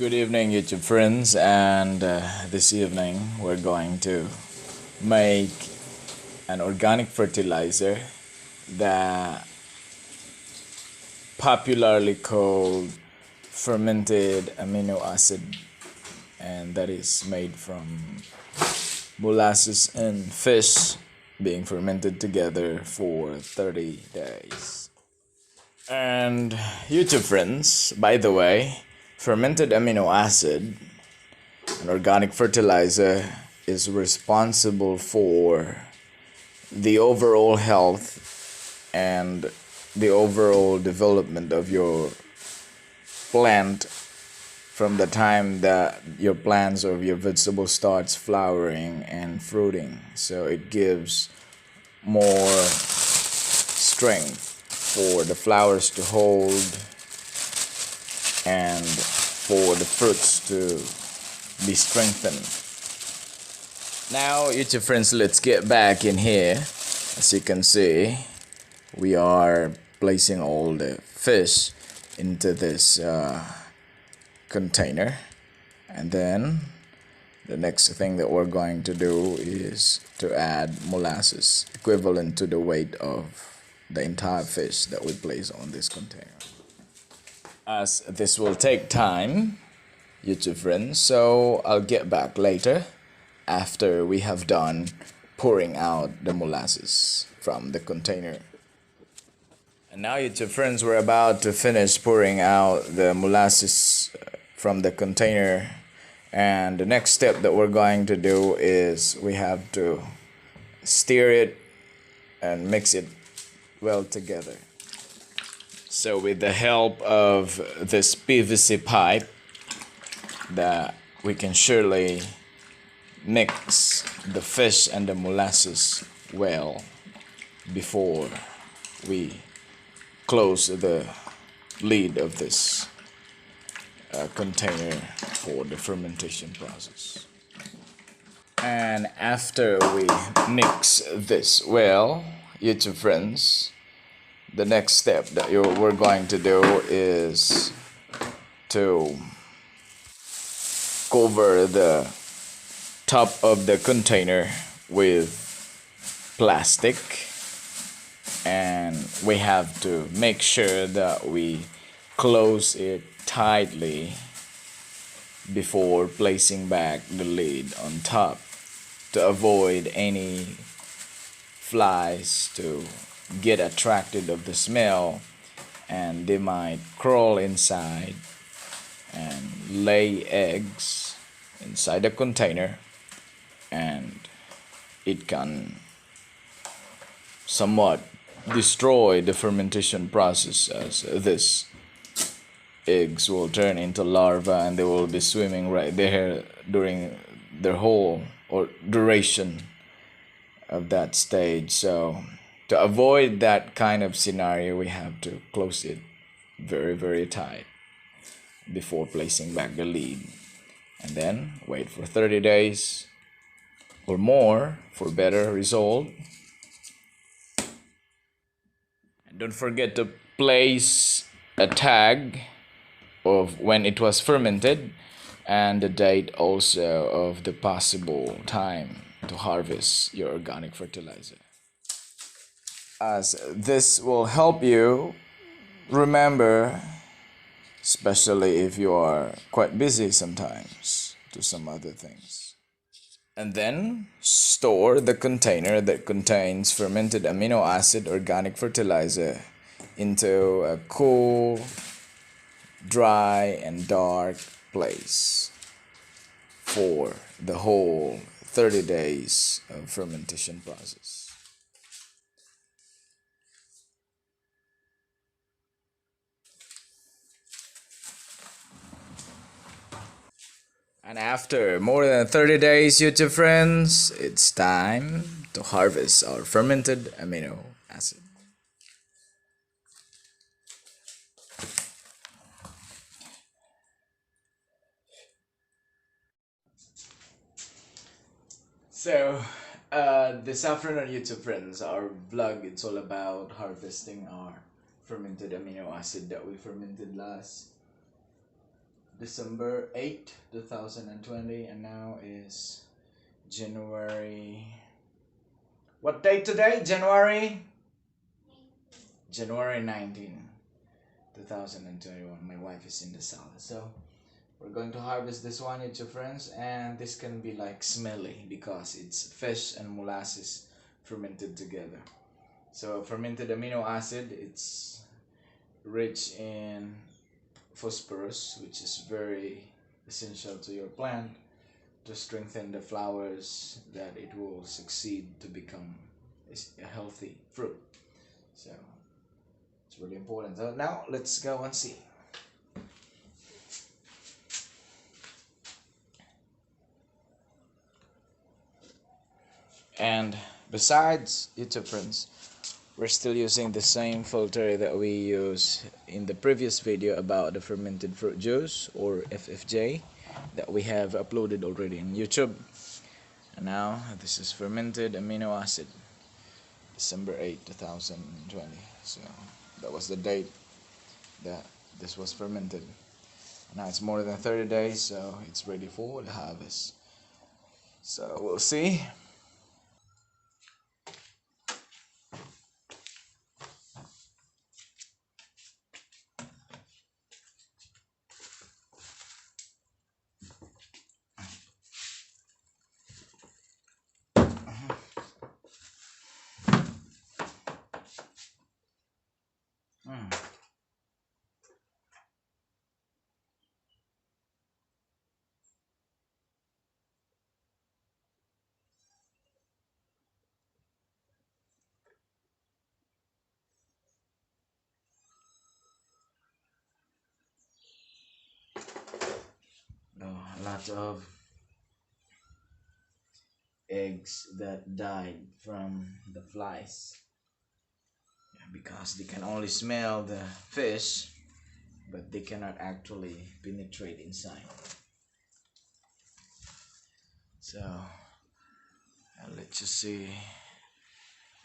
Good evening, YouTube friends, and this evening we're going to make an organic fertilizer that popularly called fermented amino acid, and that is made from molasses and fish being fermented together for 30 days. And YouTube friends, by the way, fermented amino acid, an organic fertilizer, is responsible for the overall health and the overall development of your plant from the time that your plants or your vegetable starts flowering and fruiting. So it gives more strength for the flowers to hold and for the fruits to be strengthened. Now, YouTube friends, let's get back in here. As you can see, we are placing all the fish into this container, and then the next thing that we're going to do is to add molasses equivalent to the weight of the entire fish that we place on this container. As this will take time, YouTube friends, so I'll get back later after we have done pouring out the molasses from the container. And now, YouTube friends, we're about to finish pouring out the molasses from the container, and the next step that we're going to do is we have to stir it and mix it well together. So with the help of this PVC pipe, that we can surely mix the fish and the molasses well before we close the lid of this container for the fermentation process. And after we mix this well, YouTube friends, the next step that we're going to do is to cover the top of the container with plastic, and we have to make sure that we close it tightly before placing back the lid on top to avoid any flies to get attracted of the smell, and they might crawl inside and lay eggs inside the container, and it can somewhat destroy the fermentation process, as this eggs will turn into larvae and they will be swimming right there during their whole or duration of that stage. So to avoid that kind of scenario, we have to close it very tight before placing back the lid, and then wait for 30 days or more for better result. And don't forget to place a tag of when it was fermented and the date also of the possible time to harvest your organic fertilizer, as this will help you remember, especially if you are quite busy sometimes, to some other things. And then store the container that contains fermented amino acid organic fertilizer into a cool, dry and dark place for the whole 30 days of fermentation process. And after more than 30 days, YouTube friends, it's time to harvest our fermented amino acid. So, this afternoon, YouTube friends, our vlog, it's all about harvesting our fermented amino acid that we fermented last December 8th, 2020, and now is January. What date today? January 19, 2021. My wife is in the south, so we're going to harvest this one, with your friends, and this can be like smelly because it's fish and molasses fermented together. So fermented amino acid, it's rich in phosphorus, which is very essential to your plant to strengthen the flowers that it will succeed to become a healthy fruit. So it's really important. So now let's go and see. And besides YouTube friends, we're still using the same filter that we used in the previous video about the fermented fruit juice, or FFJ, that we have uploaded already on YouTube. And now this is fermented amino acid, December 8, 2020. So that was the date that this was fermented. Now it's more than 30 days, so it's ready for the harvest. So we'll see. A lot of eggs that died from the flies, because they can only smell the fish, but they cannot actually penetrate inside. So let's just see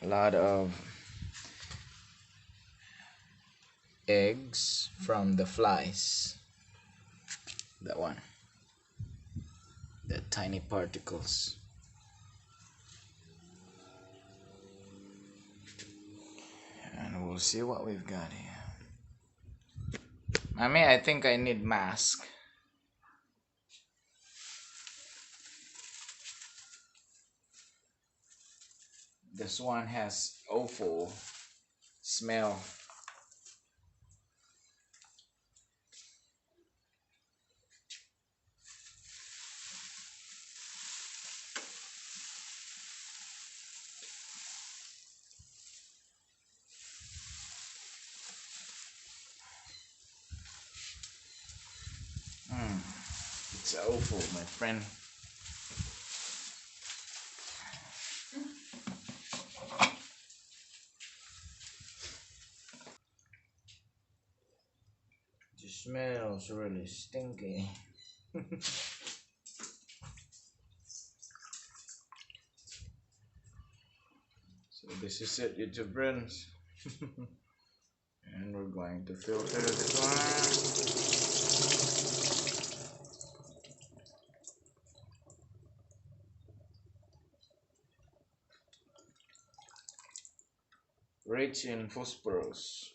a lot of eggs from the flies. That one, the tiny particles. And we'll see what we've got here. Mommy, I think I need mask. This one has awful smell. It's awful, my friend. It smells really stinky. So this is it, YouTube friends. And we're going to filter this one. Rich in phosphorus.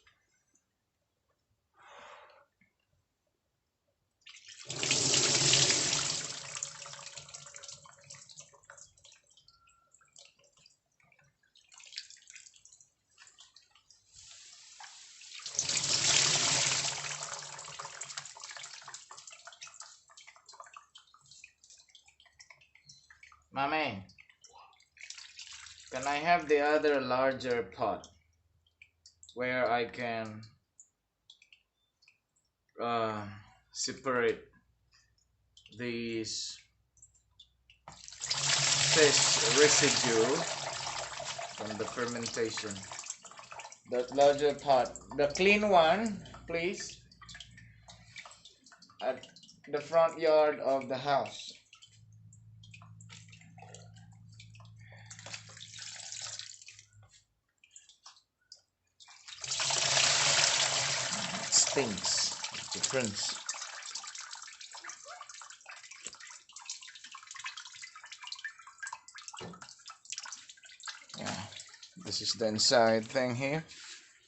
Mommy, can I have the other larger pot where I can separate these fish residue from the fermentation? That larger pot, the clean one, please, at the front yard of the house. It stinks. Difference. This is the inside thing here.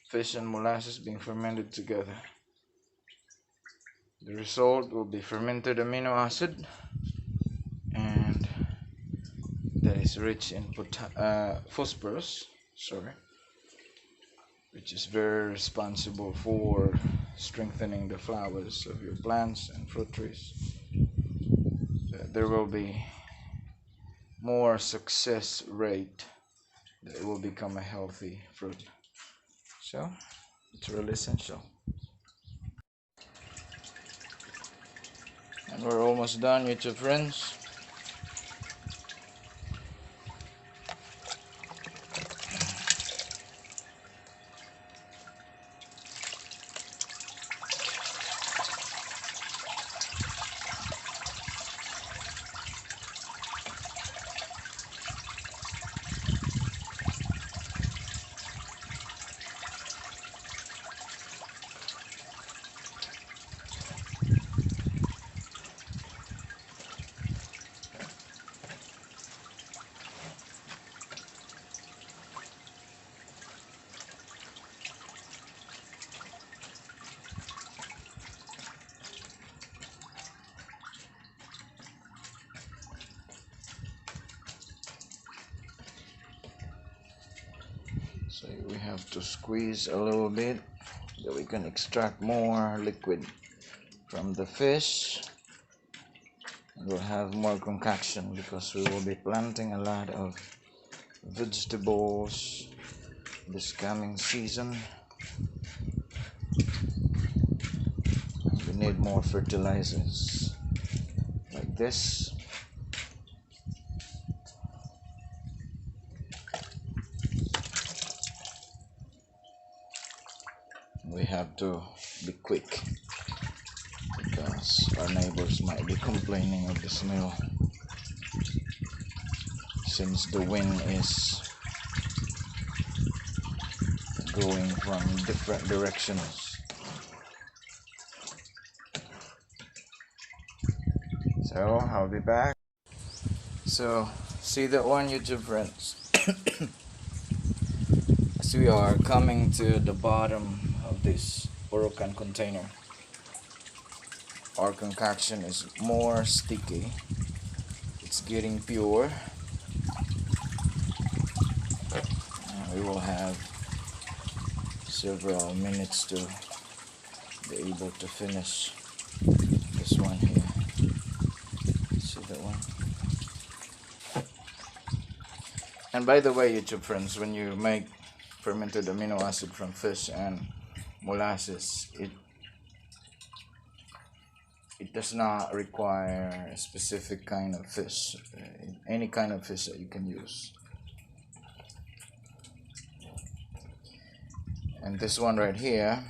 Fish and molasses being fermented together. The result will be fermented amino acid, and that is rich in phosphorus, which is very responsible for strengthening the flowers of your plants and fruit trees. There will be more success rate that it will become a healthy fruit. So it's really essential. And we're almost done, YouTube friends. So we have to squeeze a little bit that we can extract more liquid from the fish. We'll have more concoction because we will be planting a lot of vegetables this coming season. We need more fertilizers like this. We have to be quick because our neighbors might be complaining of the smell, since the wind is going from different directions. So I'll be back. So see that one, YouTube friends. As we are coming to the bottom of this Orocan container, our concoction is more sticky. It's getting pure, and we will have several minutes to be able to finish this one here. See that one? And by the way, YouTube friends, when you make fermented amino acid from fish and molasses, it does not require a specific kind of fish, any kind of fish that you can use. And this one right here,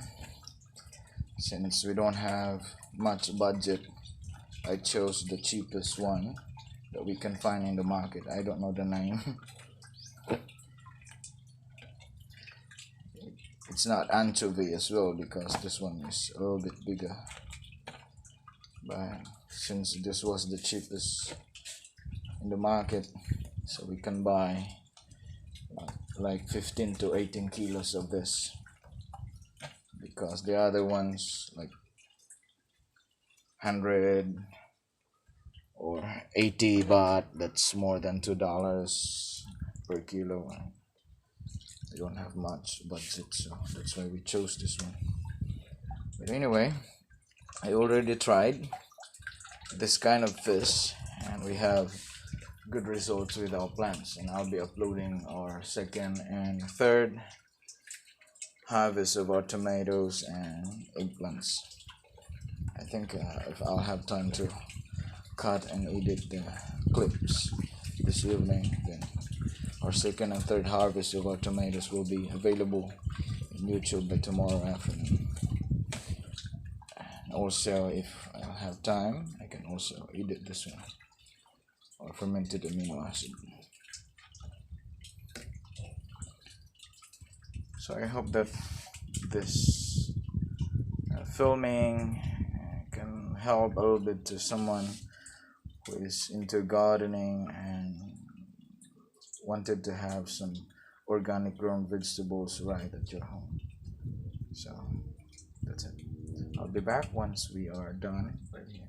since we don't have much budget, I chose the cheapest one that we can find in the market. I don't know the name. It's not anchovy as well, because this one is a little bit bigger. But since this was the cheapest in the market, so we can buy like 15 to 18 kilos of this, because the other ones like 100 or 80 baht, that's more than $2 per kilo. We don't have much budget, so that's why we chose this one. But anyway, I already tried this kind of fish, and we have good results with our plants, and I'll be uploading our second and third harvest of our tomatoes and eggplants. I think if I'll have time to cut and edit the clips this evening, then our second and third harvest of our tomatoes will be available in YouTube by tomorrow afternoon. And also, if I have time, I can also edit this one, or fermented amino acid. So I hope that this filming can help a little bit to someone who is into gardening and wanted to have some organic grown vegetables right at your home. So that's it. I'll be back once we are done right here.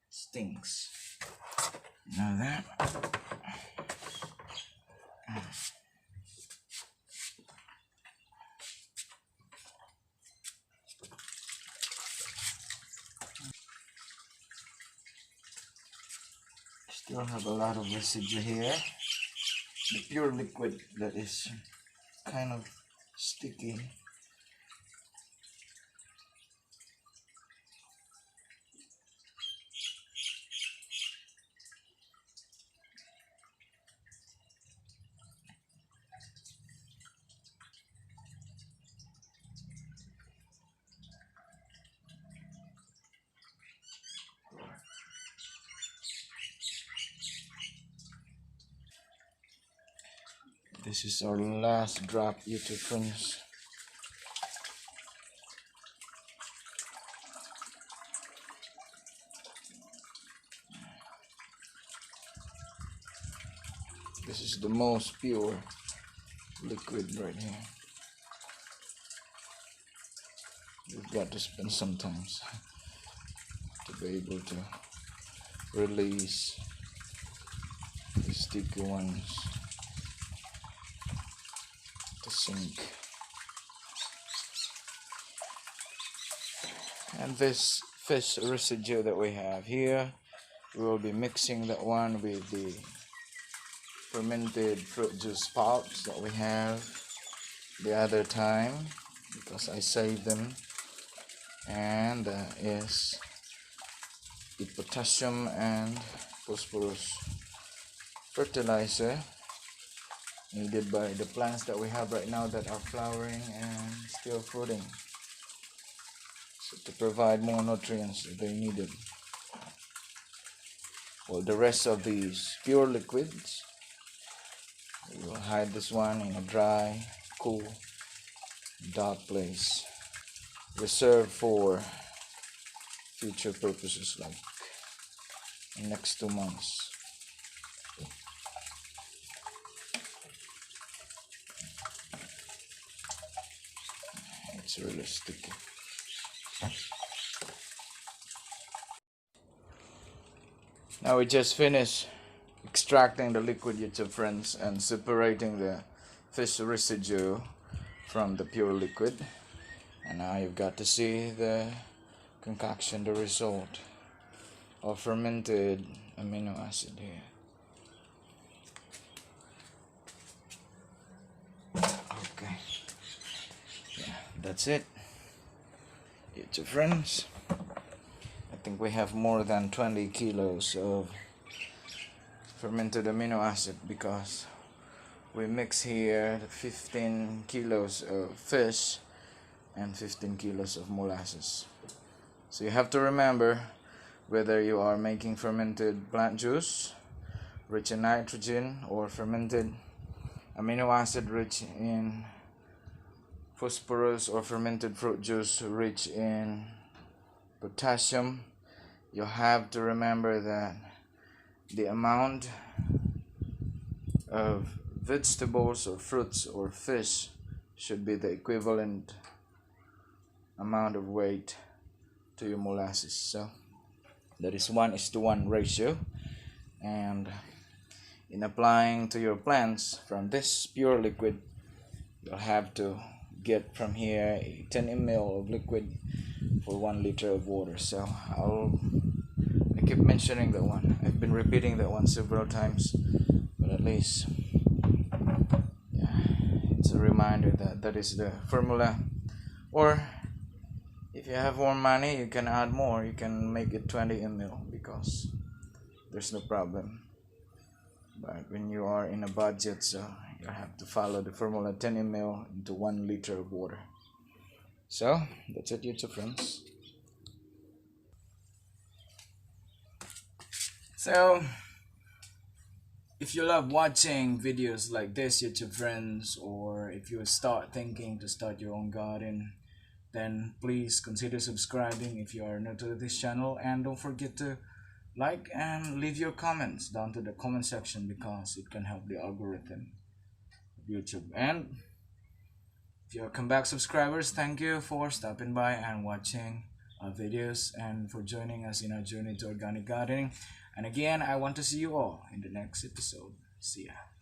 Stinks. You know that? Still have a lot of residue here. The pure liquid that is kind of sticky. This is our last drop, YouTube friends. This is the most pure liquid right here. You've got to spend some time to be able to release the sticky ones to sink. And this fish residue that we have here, we will be mixing that one with the fermented fruit juice pulps that we have the other time, because I saved them, and is the potassium and phosphorus fertilizer needed by the plants that we have right now that are flowering and still fruiting, so to provide more nutrients that they needed. Well, the rest of these pure liquids, we will hide this one in a dry, cool, dark place, reserved for future purposes like in next 2 months. It's really sticky. Now we just finished extracting the liquid, YouTube friends, and separating the fish residue from the pure liquid. And now you've got to see the concoction, the result of fermented amino acid here. Okay, yeah, that's it, YouTube friends. I think we have more than 20 kilos of fermented amino acid, because we mix here 15 kilos of fish and 15 kilos of molasses. So you have to remember, whether you are making fermented plant juice rich in nitrogen or fermented amino acid rich in phosphorus or fermented fruit juice rich in potassium, you have to remember that the amount of vegetables or fruits or fish should be the equivalent amount of weight to your molasses. So that is 1:1 ratio, and in applying to your plants from this pure liquid, you'll have to get from here a 10 ml of liquid for 1 liter of water. So I keep mentioning that one. I've been repeating that one several times, but at least, yeah, it's a reminder that that is the formula. Or if you have more money, you can add more. You can make it 20 ml, because there's no problem. But when you are in a budget, so you have to follow the formula 10 ml into 1 liter of water. So that's it, YouTube friends. So if you love watching videos like this, YouTube friends, or if you start thinking to start your own garden, then please consider subscribing if you are new to this channel, and don't forget to like and leave your comments down to the comment section because it can help the algorithm of YouTube. And if you're come back subscribers, thank you for stopping by and watching our videos and for joining us in our journey to organic gardening. And again, I want to see you all in the next episode. See ya.